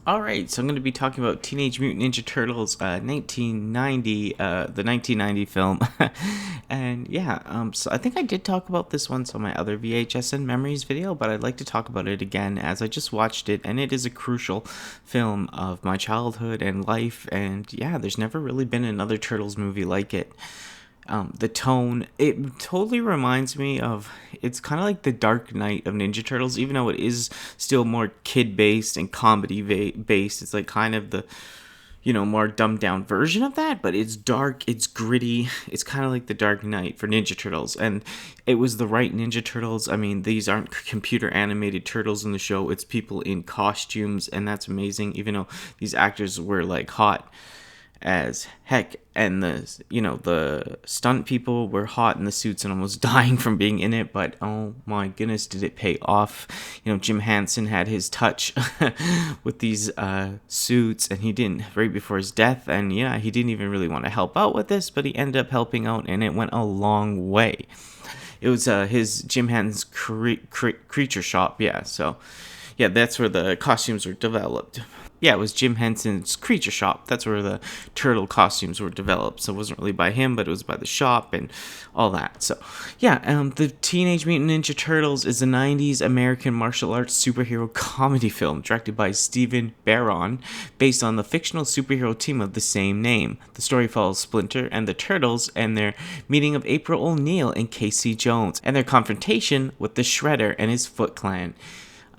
All right, so I'm going to be talking about Teenage Mutant Ninja Turtles, 1990, the 1990 film, and yeah, so I think I did talk about this once on my other VHS and Memories video, but I'd like to talk about it again as I just watched it, and it is a crucial film of my childhood and life, and yeah, there's never really been another Turtles movie like it. The tone, it totally reminds me of, it's kind of like the Dark Knight of Ninja Turtles, even though it is still more kid based and comedy based. It's like kind of the, more dumbed down version of that, but it's dark, it's gritty, it's kind of like the Dark Knight for Ninja Turtles, and it was the right Ninja Turtles. I mean, these aren't computer animated turtles in the show, it's people in costumes, and that's amazing, even though these actors were like hot as heck, and the stunt people were hot in the suits and almost dying from being in it, but oh my goodness, did it pay off. Jim Henson had his touch with these suits, and he didn't, right before his death, and yeah, he didn't even really want to help out with this, but he ended up helping out, and it went a long way. It was his Jim Henson's creature shop, yeah, so yeah, that's where the costumes were developed. Yeah, it was Jim Henson's Creature Shop. That's where the turtle costumes were developed. So it wasn't really by him, but it was by the shop and all that. So, yeah, the Teenage Mutant Ninja Turtles is a 90s American martial arts superhero comedy film directed by Stephen Barron, based on the fictional superhero team of the same name. The story follows Splinter and the Turtles and their meeting of April O'Neil and Casey Jones, and their confrontation with the Shredder and his Foot Clan.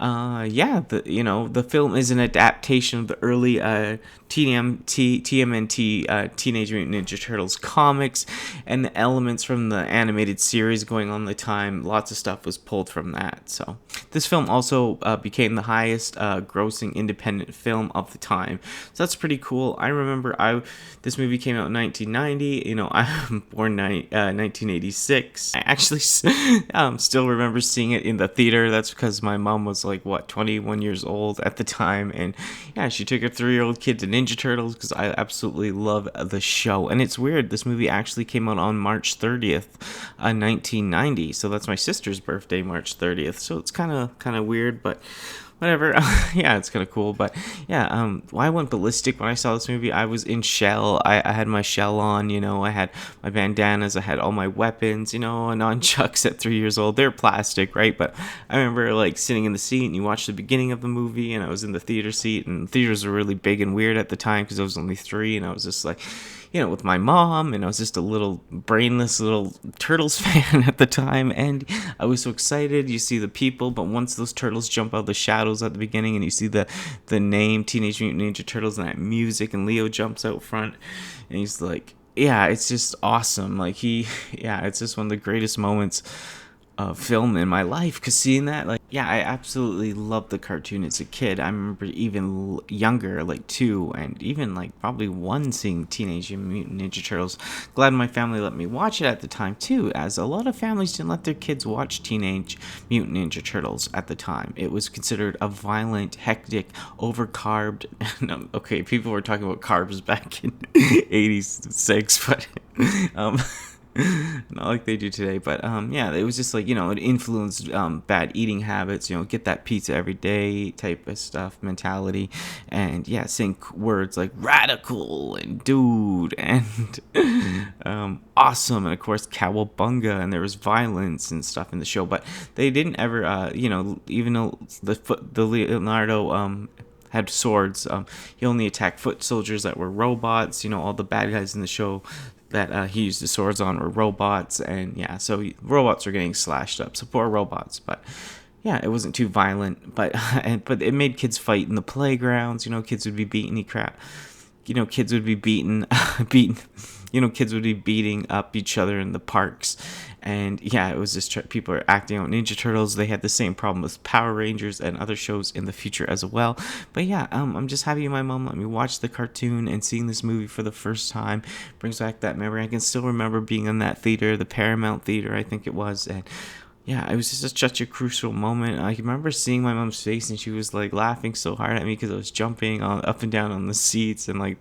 The film is an adaptation of the early TMNT Teenage Mutant Ninja Turtles comics, and the elements from the animated series going on at the time. Lots of stuff was pulled from that. So this film also became the highest grossing independent film of the time. So that's pretty cool. I remember this movie came out in 1990. I'm born 1986. I actually still remember seeing it in the theater. That's because my mom was like 21 years old at the time, and yeah, she took her 3-year-old kid to Ninja Turtles because I absolutely love the show. And it's weird, this movie actually came out on March 30th 1990, so that's my sister's birthday, March 30th, so it's kind of weird, but whatever. Yeah, it's kind of cool. But yeah, I went ballistic when I saw this movie. I was in shell. I had my shell on, I had my bandanas, I had all my weapons, nunchucks at 3 years old. They're plastic, right? But I remember like sitting in the seat, and you watch the beginning of the movie, and I was in the theater seat, and theaters were really big and weird at the time because I was only 3, and I was just like, with my mom, and I was just a little brainless little Turtles fan at the time, and I was so excited. You see the people, but once those turtles jump out of the shadows at the beginning, and you see the name Teenage Mutant Ninja Turtles and that music, and Leo jumps out front, and he's like, yeah, it's just awesome. Like it's just one of the greatest moments film in my life, because seeing that, like, yeah, I absolutely loved the cartoon as a kid. I remember even younger, like 2 and even like probably 1, seeing Teenage Mutant Ninja Turtles. Glad my family let me watch it at the time too, as a lot of families didn't let their kids watch Teenage Mutant Ninja Turtles at the time. It was considered a violent, hectic, overcarbed no, okay, people were talking about carbs back in 86, but not like they do today, but yeah, it was just like, it influenced bad eating habits, get that pizza every day type of stuff mentality, and yeah, saying words like radical and dude and awesome, and of course cowabunga, and there was violence and stuff in the show, but they didn't ever even though the Leonardo had swords, he only attacked foot soldiers that were robots. All the bad guys in the show that he used the swords on were robots, and yeah, so robots were getting slashed up, so poor robots. But yeah, it wasn't too violent, but but it made kids fight in the playgrounds. Kids would be beating crap. Kids would be beaten, kids would be beating up each other in the parks. And yeah, it was just people are acting out Ninja Turtles. They had the same problem with Power Rangers and other shows in the future as well. But yeah, I'm just happy my mom let me watch the cartoon, and seeing this movie for the first time brings back that memory. I can still remember being in that theater, the Paramount Theater, I think it was, and yeah, it was just such a crucial moment. I remember seeing my mom's face, and she was like laughing so hard at me because I was jumping on up and down on the seats, and like,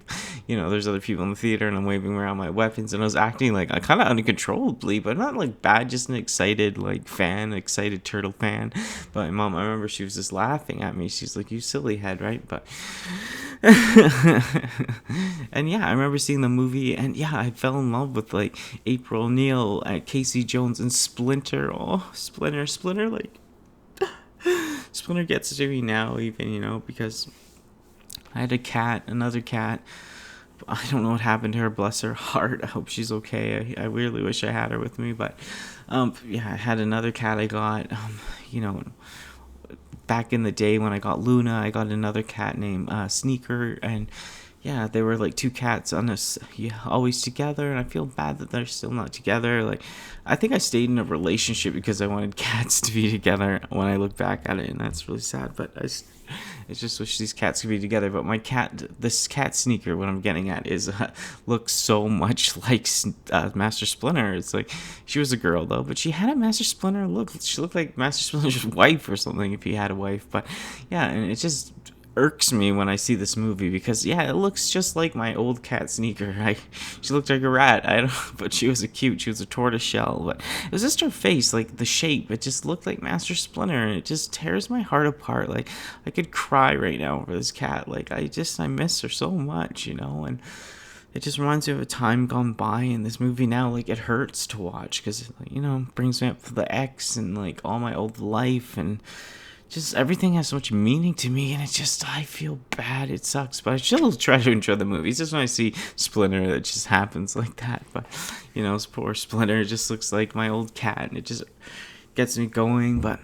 there's other people in the theater, and I'm waving around my weapons, and I was acting like I kind of uncontrollably, but not like bad, just an excited like fan, excited turtle fan. But my mom, I remember she was just laughing at me. She's like, "You silly head, right?" But and yeah, I remember seeing the movie, and yeah, I fell in love with like April O'Neil, Casey Jones, and Splinter. Oh, Splinter, like Splinter gets to me now, even because I had another cat. I don't know what happened to her. Bless her heart. I hope she's okay. I really wish I had her with me, but yeah, I had another cat I got. Back in the day when I got Luna, I got another cat named Sneaker, and yeah, they were like two cats on us, yeah, always together, and I feel bad that they're still not together. Like, I think I stayed in a relationship because I wanted cats to be together when I look back at it, and that's really sad, but I just wish these cats could be together. But this cat Sneaker, what I'm getting at is looks so much like Master Splinter. It's like, she was a girl though, but she had a Master Splinter look. She looked like Master Splinter's wife or something if he had a wife. But yeah, and it just irks me when I see this movie because yeah, it looks just like my old cat Sneaker. She looked like a rat. I don't, but she was a tortoise shell. But it was just her face, like the shape. It just looked like Master Splinter, and it just tears my heart apart. Like, I could cry right now over this cat. Like, I miss her so much, and it just reminds me of a time gone by in this movie now. Like, it hurts to watch because brings me up to the ex and like all my old life, and just everything has so much meaning to me, and I feel bad. It sucks, but I still try to enjoy the movie. It's just when I see Splinter, it just happens like that. But poor Splinter just looks like my old cat, and it just gets me going. But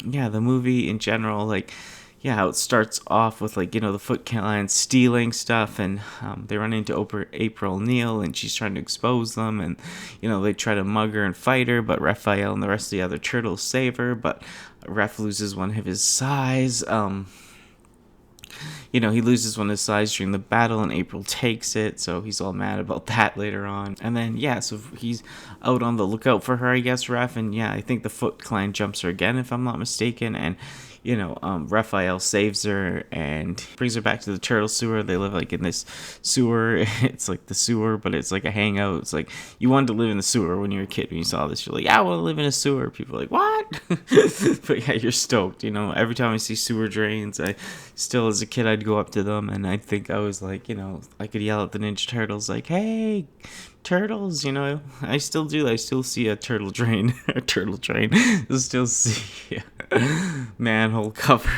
yeah, the movie in general, like, yeah, how it starts off with like the Foot Clan stealing stuff, and they run into April O'Neil, and she's trying to expose them, and they try to mug her and fight her, but Raphael and the rest of the other turtles save her, but Ref loses one of his size. He loses one of his size during the battle, and April takes it, so he's all mad about that later on. And then yeah, so he's out on the lookout for her, I guess, Ref, and yeah, I think the Foot Clan jumps her again, if I'm not mistaken, and Raphael saves her and brings her back to the turtle sewer. They live like in this sewer. It's like the sewer, but it's like a hangout. It's like you wanted to live in the sewer when you were a kid. When you saw this, you're like, yeah, I want to live in a sewer. People are like, what? But yeah, you're stoked. Every time I see sewer drains, I still as a kid I'd go up to them, and I think I was like, I could yell at the Ninja Turtles like, hey, turtles, I still do. I still see a turtle drain. I still see manhole cover.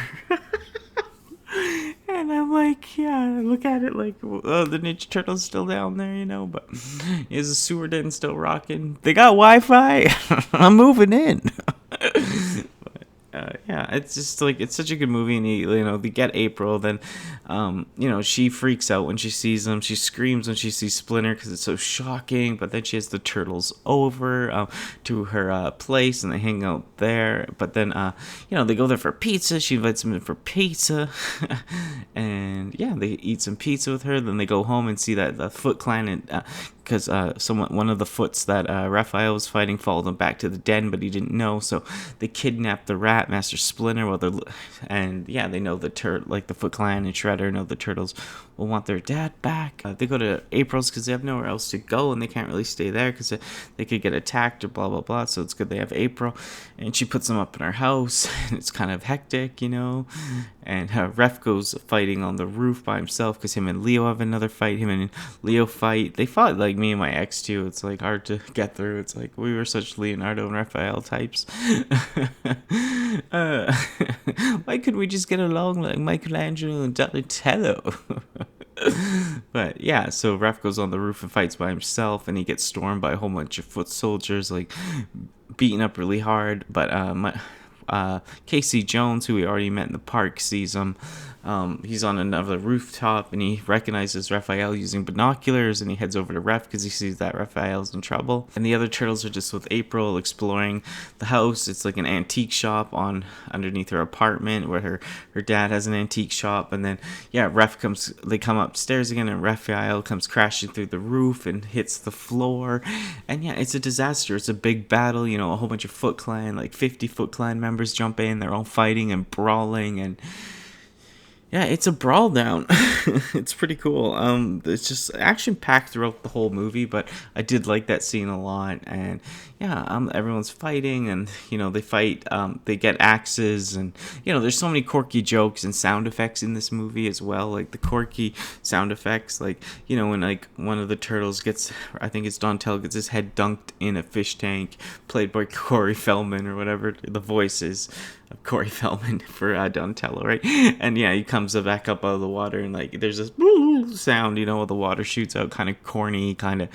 And I'm like, yeah, look at it like, oh, the Ninja Turtle's still down there, but is the sewer den still rocking? They got Wi-Fi. I'm moving in. Yeah, it's just like, it's such a good movie, and they get April, then she freaks out when she sees them. She screams when she sees Splinter because it's so shocking, but then she has the turtles over to her place, and they hang out there. But then they go there for pizza. She invites them in for pizza. And yeah, they eat some pizza with her. Then they go home and see that the Foot Clan, and because one of the Foots that Raphael was fighting followed him back to the den, but he didn't know, so they kidnapped the rat, Master Splinter, and yeah, they know the Foot Clan and Shredder know the turtles will want their dad back. They go to April's because they have nowhere else to go, and they can't really stay there because they could get attacked or blah blah blah. So it's good they have April, and she puts them up in her house, and it's kind of hectic, And Ref goes fighting on the roof by himself because him and Leo have another fight. Him and Leo fight. They fought like me and my ex too. It's like hard to get through. It's like we were such Leonardo and Raphael types. Why couldn't we just get along like Michelangelo and Donatello? But yeah, so Ref goes on the roof and fights by himself, and he gets stormed by a whole bunch of foot soldiers, like beaten up really hard. But Casey Jones, who we already met in the park, sees him. He's on another rooftop, and he recognizes Raphael using binoculars, and he heads over to Ref because he sees that Raphael's in trouble. And the other turtles are just with April exploring the house. It's like an antique shop on underneath her apartment where her dad has an antique shop. And then they come upstairs again, and Raphael comes crashing through the roof and hits the floor. And yeah, it's a disaster. It's a big battle. A whole bunch of Foot Clan, like 50 Foot Clan members jump in. They're all fighting and brawling, and yeah, it's a brawl down. It's pretty cool. It's just action packed throughout the whole movie, but I did like that scene a lot. And yeah, everyone's fighting, and they fight. They get axes, and there's so many quirky jokes and sound effects in this movie as well. Like the quirky sound effects, like when like one of the turtles gets, I think it's Donatello, gets his head dunked in a fish tank, played by Corey Feldman or whatever the voice is of Corey Feldman for Donatello, right? And yeah, he comes back up out of the water, and like there's this sound, the water shoots out, kind of corny, kind of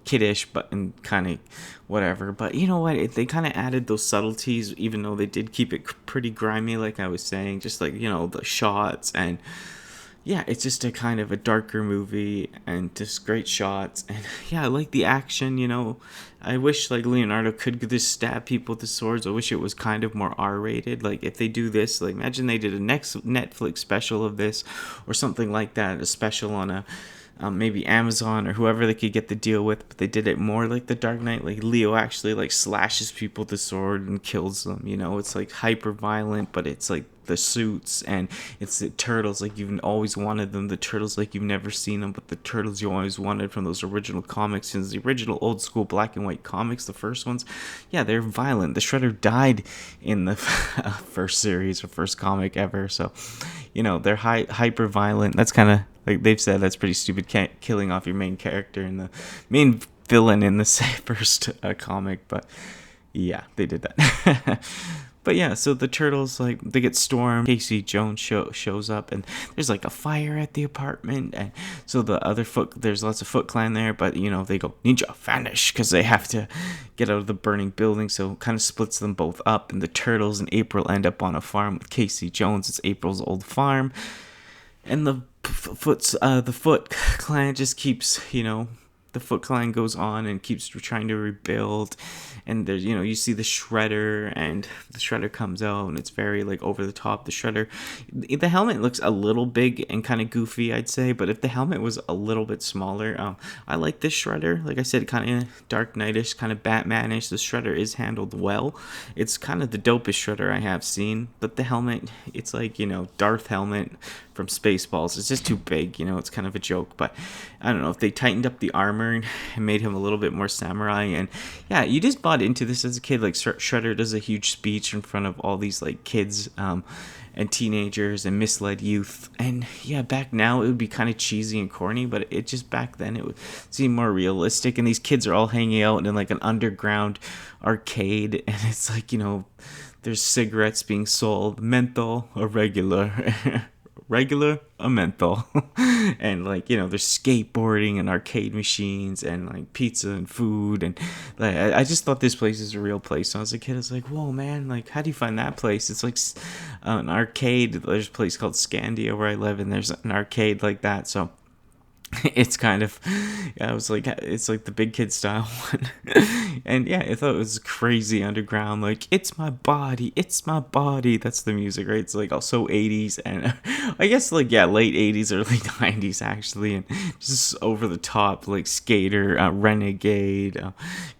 kiddish, but and kind of whatever. But you know what? They kind of added those subtleties, even though they did keep it pretty grimy, like I was saying, just like the shots. And yeah, it's just a kind of a darker movie and just great shots. And yeah, I like the action, I wish like Leonardo could just stab people with the swords. I wish it was kind of more R-rated. Like if they do this, like imagine they did a next Netflix special of this or something like that, a special on a maybe Amazon or whoever they could get the deal with, but they did it more like The Dark Knight. Like Leo actually like slashes people with the sword and kills them. It's like hyper violent, but it's like the suits, and it's the turtles like you've always wanted them, the turtles like you've never seen them, but the turtles you always wanted from those original comics. Since the original old school black and white comics, the first ones, yeah, they're violent. The Shredder died in the first series or first comic ever, so they're hyper violent. That's kind of like they've said that's pretty stupid, killing off your main character and the main villain in the first comic, but yeah, they did that. But yeah, so the turtles, like, they get stormed. Casey Jones shows up, and there's like a fire at the apartment. And so there's lots of Foot Clan there, but they go ninja vanish because they have to get out of the burning building. So it kind of splits them both up, and the turtles and April end up on a farm with Casey Jones. It's April's old farm, and the Foot Clan just keeps, the Foot Clan goes on and keeps trying to rebuild. And there's, you see the Shredder, and the Shredder comes out, and it's very like over the top. The Shredder, the helmet looks a little big and kind of goofy, I'd say, but if the helmet was a little bit smaller, I like this Shredder. Like I said, kind of Dark Knight-ish, kind of Batman-ish. The Shredder is handled well. It's kind of the dopest Shredder I have seen, but the helmet, it's like, Darth helmet from Spaceballs. It's just too big, it's kind of a joke. But I don't know if they tightened up the armor and made him a little bit more samurai. And yeah, you just bought into this as a kid. Like Shredder does a huge speech in front of all these like kids and teenagers and misled youth. And yeah, back now it would be kind of cheesy and corny, but it just back then it would seem more realistic. And these kids are all hanging out in like an underground arcade, and it's like, there's cigarettes being sold, menthol or regular. Regular or menthol. And like, there's skateboarding and arcade machines and like pizza and food. And like, I just thought this place is a real place. So I was a kid, I was like, whoa man, like how do you find that place? It's like an arcade. There's a place called Scandia where I live, and there's an arcade like that. So it's kind of, I was like, it's like the big kid style one. And yeah, I thought it was crazy underground, like it's my body, that's the music, right? It's like also 80s, and I guess like, yeah, late 80s, early 90s actually, and just over the top, like skater, renegade,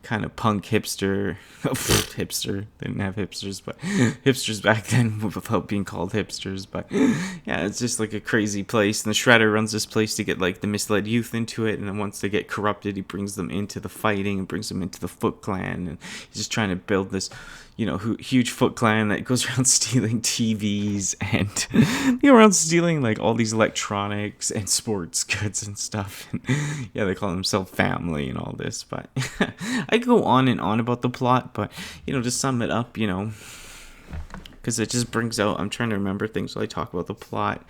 kind of punk hipster. Hipster, they didn't have hipsters, but hipsters back then without being called hipsters. But yeah, it's just like a crazy place, and the Shredder runs this place to get like the misled youth into it, and then once they get corrupted, he brings them into the fighting and brings them into the Foot Clan, and he's just trying to build this huge Foot Clan that goes around stealing TVs and they go around stealing like all these electronics and sports goods and stuff. And yeah, they call themselves family and all this. But I could go on and on about the plot, but to sum it up, because it just brings out, I'm trying to remember things while I talk about the plot.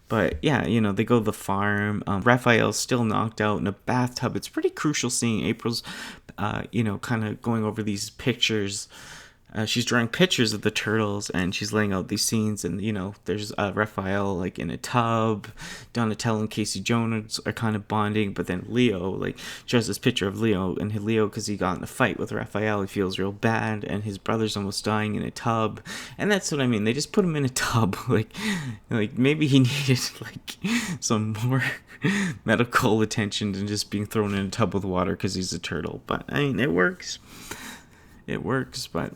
But yeah, they go to the farm. Raphael's still knocked out in a bathtub. It's pretty crucial seeing April's, kind of going over these pictures she's drawing pictures of the turtles, and she's laying out these scenes, and there's Raphael like in a tub. Donatello and Casey Jones are kind of bonding, but then Leo like shows this picture of Leo, and Leo, because he got in a fight with Raphael, he feels real bad, and his brother's almost dying in a tub. And that's what I mean, they just put him in a tub. like maybe he needed like some more medical attention than just being thrown in a tub with water because he's a turtle. But I mean, it works, but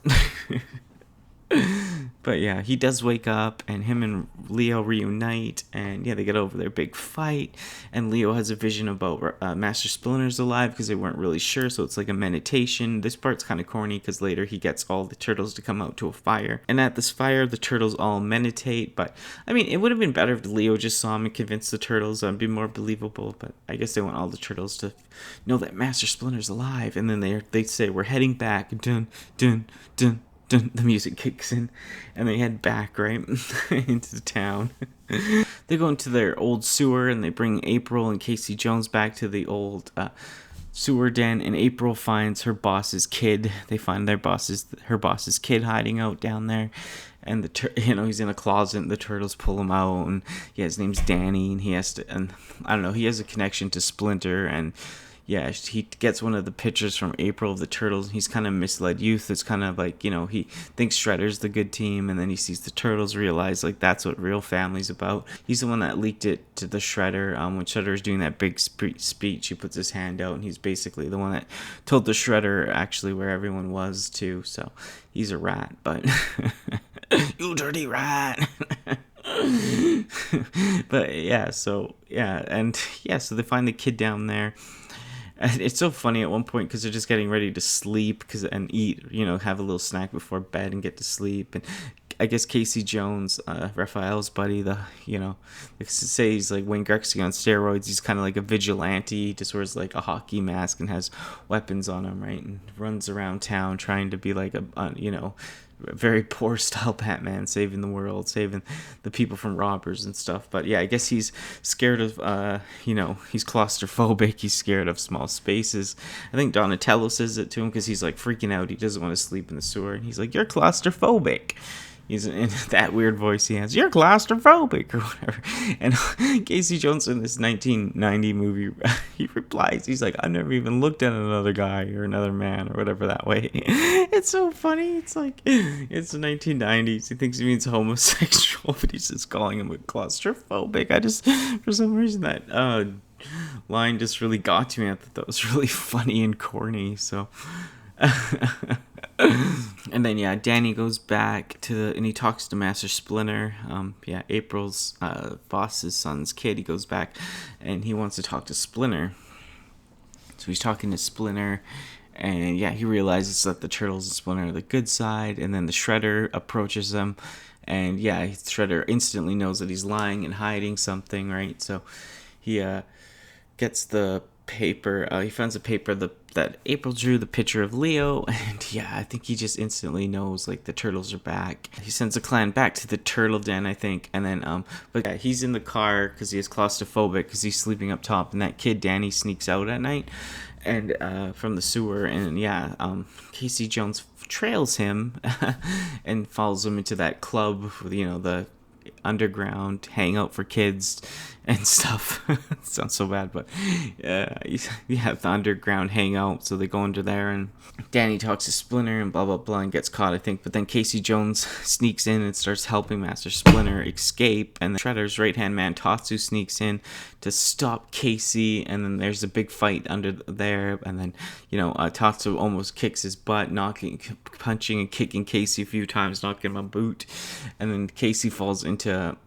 but yeah, he does wake up, and him and Leo reunite, and yeah, they get over their big fight, and Leo has a vision about Master Splinter's alive, because they weren't really sure, so it's like a meditation. This part's kind of corny, because later he gets all the turtles to come out to a fire, and at this fire, the turtles all meditate. But I mean, it would have been better if Leo just saw him and convinced the turtles. That'd be more believable, but I guess they want all the turtles to know that Master Splinter's alive, and then they say, we're heading back, dun, dun, dun. The music kicks in, and they head back right into the town. They go into their old sewer, and they bring April and Casey Jones back to the old sewer den, and April finds her boss's kid. They find her boss's kid hiding out down there, and he's in a closet, and the turtles pull him out, and yeah, his name's Danny, and he has a connection to Splinter, and yeah, he gets one of the pictures from April of the turtles. He's kind of misled youth. It's kind of like, he thinks Shredder's the good team, and then he sees the turtles, realize like that's what real family's about. He's the one that leaked it to the Shredder. When Shredder's doing that big speech, he puts his hand out, and he's basically the one that told the Shredder actually where everyone was too. So he's a rat, but you dirty rat. But yeah, so they find the kid down there. And it's so funny at one point, because they're just getting ready to sleep and eat, have a little snack before bed and get to sleep. And I guess Casey Jones, Raphael's buddy, they say he's like Wayne Gretzky on steroids. He's kind of like a vigilante. He just wears like a hockey mask and has weapons on him, right? And runs around town trying to be like a very poor style Batman, saving the world, saving the people from robbers and stuff. But yeah, I guess he's scared of he's claustrophobic. He's scared of small spaces. I think Donatello says it to him, because he's like freaking out. He doesn't want to sleep in the sewer, and he's like, you're claustrophobic. He's in that weird voice he has, you're claustrophobic, or whatever. And Casey Jones in this 1990 movie, he replies, he's like, I've never even looked at another guy or another man or whatever that way. It's so funny. It's like, it's the 1990s. He thinks he means homosexual, but he's just calling him a claustrophobic. I just, for some reason, that line just really got to me. I thought that was really funny and corny, so... And then Danny goes back and he talks to Master Splinter. April's boss's son's kid. He goes back and he wants to talk to Splinter. So he's talking to Splinter, and he realizes that the turtles and Splinter are the good side. And then the Shredder approaches them, and Shredder instantly knows that he's lying and hiding something, right? So he gets the paper. He finds a paper that April drew, the picture of Leo, and I think he just instantly knows like the turtles are back. He sends the clan back to the turtle den, I think, and then he's in the car because he is claustrophobic because he's sleeping up top, and that kid Danny sneaks out at night and from the sewer, and Casey Jones trails him and follows him into that club with the underground hangout for kids and stuff. It sounds so bad, but the underground hangout. So they go under there, and Danny talks to Splinter and blah blah blah and gets caught, I think. But then Casey Jones sneaks in and starts helping Master Splinter escape, and Shredder's right hand man Tatsu sneaks in to stop Casey, and then there's a big fight under there, and then Tatsu almost kicks his butt, punching and kicking Casey a few times, knocking him a boot, and then Casey falls into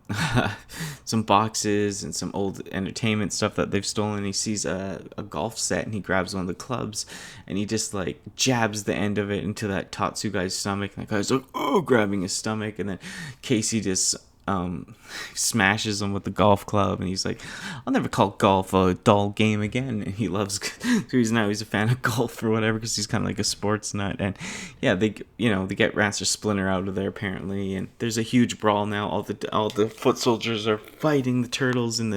some boxes and some old entertainment stuff that they've stolen. He sees a golf set, and he grabs one of the clubs, and he just like jabs the end of it into that Tatsu guy's stomach, and that guy's like, oh, grabbing his stomach, and then Casey just smashes him with the golf club, and he's like, I'll never call golf a dull game again. And he loves, so he's a fan of golf or whatever, because he's kind of like a sports nut. And they get Master Splinter out of there apparently, and there's a huge brawl now. All the foot soldiers are fighting the turtles in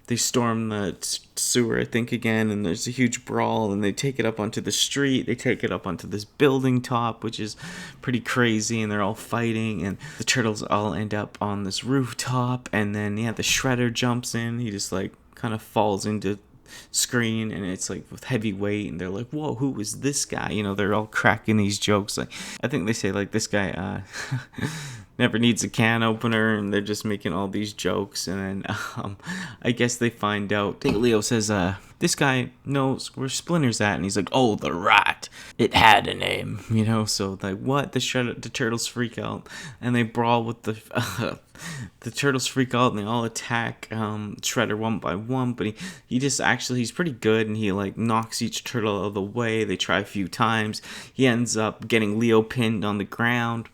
they storm the sewer, I think, again, and there's a huge brawl, and they take it up onto the street. They take it up onto this building top, which is pretty crazy, and they're all fighting, and the turtles all end up on this rooftop, and then, yeah, the Shredder jumps in. He just, like, kind of falls into screen, and it's like with heavy weight, and they're like, whoa, who is this guy? You know, they're all cracking these jokes. Like, I think they say, like, this guy never needs a can opener, and they're just making all these jokes. And then I guess they find out, I think Leo says, this guy knows where Splinter's at, and he's like, oh, the rat, it had a name, you know. So like, what? The turtles freak out, and they brawl with the turtles freak out, and they all attack Shredder one by one, but he just actually, he's pretty good, and he like knocks each turtle out of the way. They try a few times. He ends up getting Leo pinned on the ground,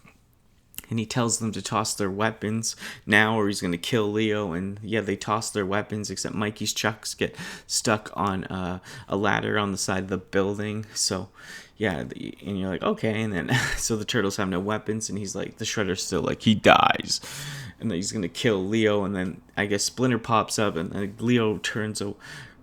and he tells them to toss their weapons now, or he's going to kill Leo. And yeah, they toss their weapons, except Mikey's chucks get stuck on a ladder on the side of the building. So yeah, and you're like, okay. And then so the turtles have no weapons, and he's like, the Shredder's still like, he dies, and then he's going to kill Leo. And then I guess Splinter pops up, and Leo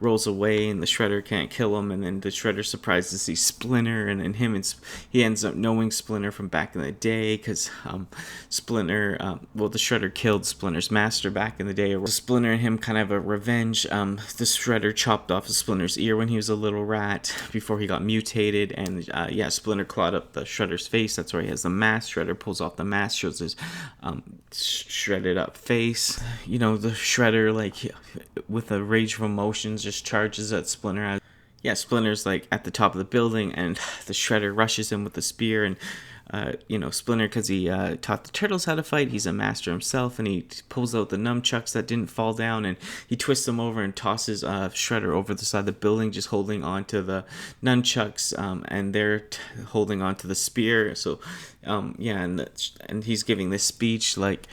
rolls away, and the Shredder can't kill him. And then the Shredder surprised to see Splinter, and then he ends up knowing Splinter from back in the day, because Splinter, the Shredder killed Splinter's master back in the day. Splinter and him kind of a revenge. The Shredder chopped off Splinter's ear when he was a little rat before he got mutated, and Splinter clawed up the Shredder's face. That's where he has the mask. Shredder pulls off the mask, shows his shredded up face. You know, the Shredder, like, with a rage of emotions, just charges at Splinter. Yeah, Splinter's like at the top of the building, and the Shredder rushes him with the spear. And Splinter, because he taught the turtles how to fight, he's a master himself, and he pulls out the nunchucks that didn't fall down, and he twists them over and tosses Shredder over the side of the building, just holding on to the nunchucks, and they're holding on to the spear. So and he's giving this speech like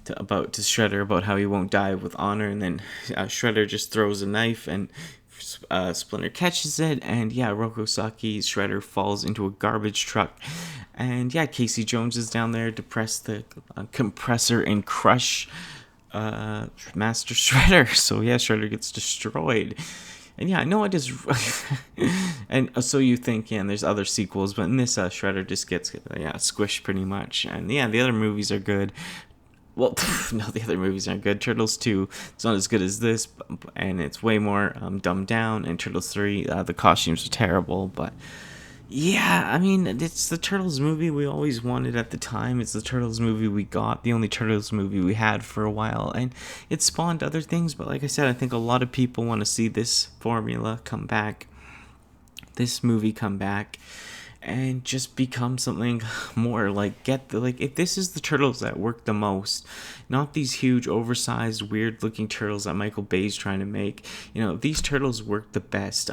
to Shredder about how he won't die with honor, and then Shredder just throws a knife, and Splinter catches it, and Rokosaki's Shredder falls into a garbage truck. And Casey Jones is down there to press the compressor and crush Master Shredder. So Shredder gets destroyed. And I know I just and so you think, and there's other sequels, but in this Shredder just gets squished pretty much. And the other movies are good. Well, no, the other movies aren't good. Turtles 2, it's not as good as this, and it's way more dumbed down. And Turtles 3, the costumes are terrible. But yeah, I mean, it's the Turtles movie we always wanted at the time. It's the Turtles movie we got, the only Turtles movie we had for a while. And it spawned other things, but like I said, I think a lot of people want to see this formula come back, this movie come back, and just become something more. Like, if this is the Turtles that work the most, not these huge oversized weird looking turtles that Michael Bay's trying to make, if these Turtles work the best,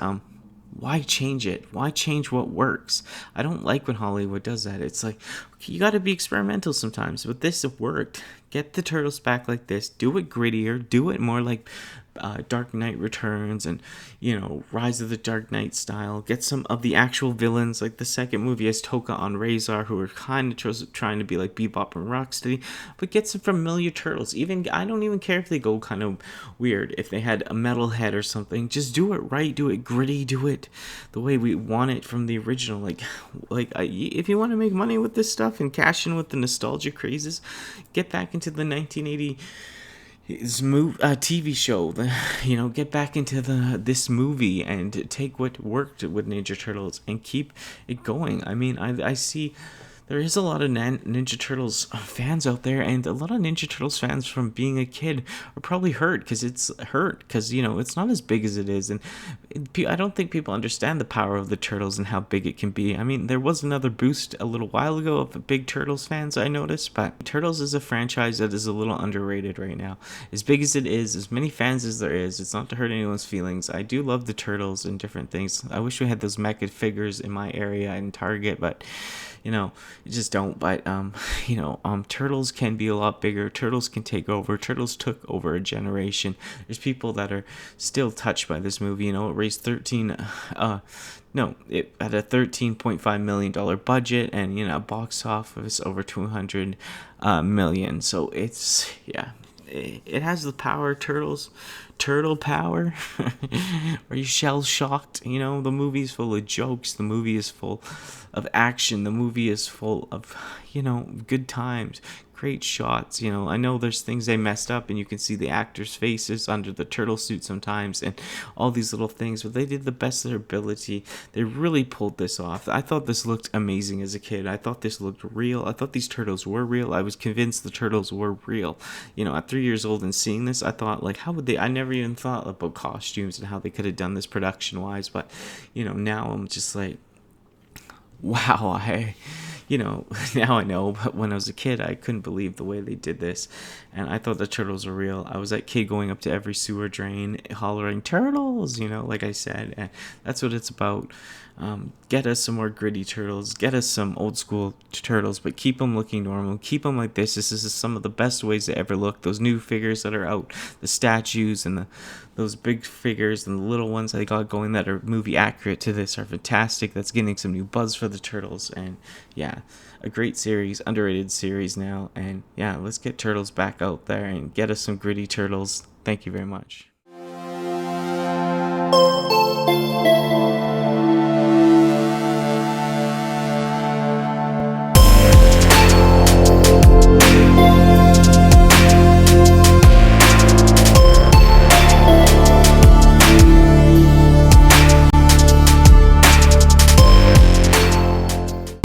why change it? Why change what works? I don't like when Hollywood does that. It's like, okay, you got to be experimental sometimes, but this worked. Get the Turtles back like this. Do it grittier. Do it more like Dark Knight Returns and, Rise of the Dark Knight style. Get some of the actual villains. Like the second movie has Toka on Razor, who are kind of trying to be like Bebop and Rocksteady, but get some familiar Turtles. I don't even care if they go kind of weird. If they had a metal head or something, just do it right. Do it gritty. Do it the way we want it from the original. If you want to make money with this stuff and cash in with the nostalgia crazes, get back into the 1980 TV show. Get back into this movie and take what worked with Ninja Turtles and keep it going. I mean, I see there is a lot of Ninja Turtles fans out there, and a lot of Ninja Turtles fans from being a kid are probably hurt because it's not as big as it is, and I don't think people understand the power of the Turtles and how big it can be. I mean, there was another boost a little while ago of big Turtles fans, I noticed, but Turtles is a franchise that is a little underrated right now. As big as it is, as many fans as there is, it's not to hurt anyone's feelings. I do love the Turtles and different things. I wish we had those mecha figures in my area in Target, but you just don't. But Turtles can be a lot bigger. Turtles can take over. Turtles took over a generation. There's people that are still touched by this movie. It raised it had a $13.5 million budget, and box office over 200 million. So it's it has the power of turtles, turtle power. Are you shell shocked? You know, the movie is full of jokes. The movie is full of action. The movie is full of, good times, great shots. I know there's things they messed up, and you can see the actors' faces under the turtle suit sometimes, and all these little things, but they did the best of their ability. They really pulled this off. I thought this looked amazing as a kid. I thought this looked real. I thought these turtles were real. I was convinced the turtles were real. At 3 years old and seeing this, I thought, like, how would they? I never even thought about costumes and how they could have done this production wise, but now I'm just like, wow. Now I know, but when I was a kid, I couldn't believe the way they did this, and I thought the turtles were real. I was that kid going up to every sewer drain, hollering "turtles," like I said, and that's what it's about. Get us some more gritty turtles, get us some old school turtles, but keep them looking normal, keep them like this. This is some of the best ways they ever look. Those new figures that are out, the statues and those big figures and the little ones they got going that are movie accurate to this are fantastic. That's getting some new buzz for the turtles, and yeah, a great series, underrated series now. And yeah, let's get turtles back out there and get us some gritty turtles. Thank you very much.